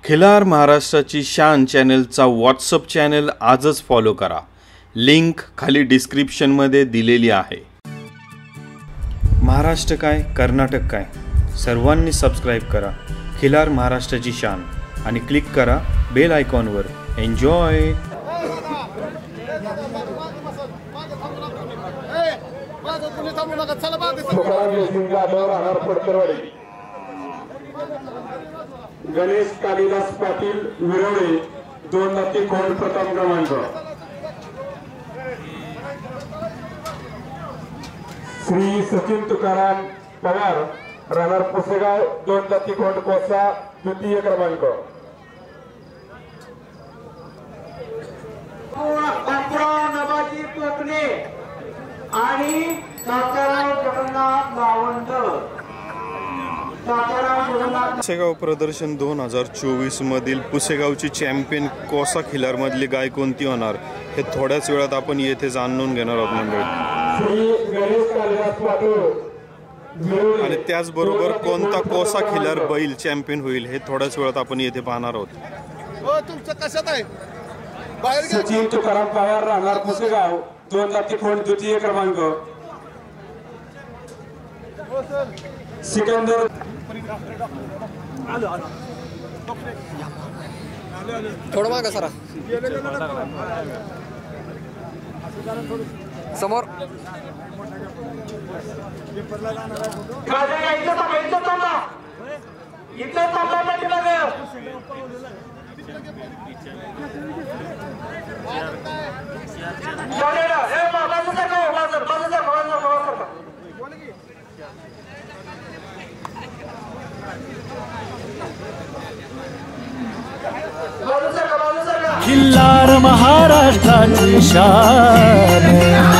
खिलार महाराष्ट्राची शान चॅनलचा WhatsApp channel आजच फॉलो करा। लिंक खाली डिस्क्रिप्शन मध्ये दिलेली आहे। महाराष्ट्र काय कर्नाटक काय सर्वांनी सबस्क्राइब करा खिलार महाराष्ट्राची शान आणि क्लिक करा बेल आयकॉनवर। एन्जॉय। गणेश कालिदास पाटील विरवळे 2 कोण प्रथम क्रमांक। श्री सचिन तुकाराम पवार राहणार पुसेगाव 2 कोण कोसा द्वितीय क्रमांक। नवाजी कोकणे आणि सातारा जगन्नाथ लावंड। पुसेगाव प्रदर्शन 2024 मधील पुसेगावची चॅम्पियन कोसा खिलार मधली गाय कोणती होणार हे थोड्याच वेळात आपण येथे जाणून घेणार आहोत मंडळी। आणि त्याचबरोबर कोणता कोसा खिलार बैल चॅम्पियन होईल हे थोड्याच वेळात आपण येथे पाहणार आहोत। तुमचं कशात आहे? सचिन तुकाराम पवार राहणार पुसेगाव 2 कोण द्वितीय क्रमांक। सिकंदर थोडं मागं सरा समोर खिल्लार महाराष्ट्राची शान।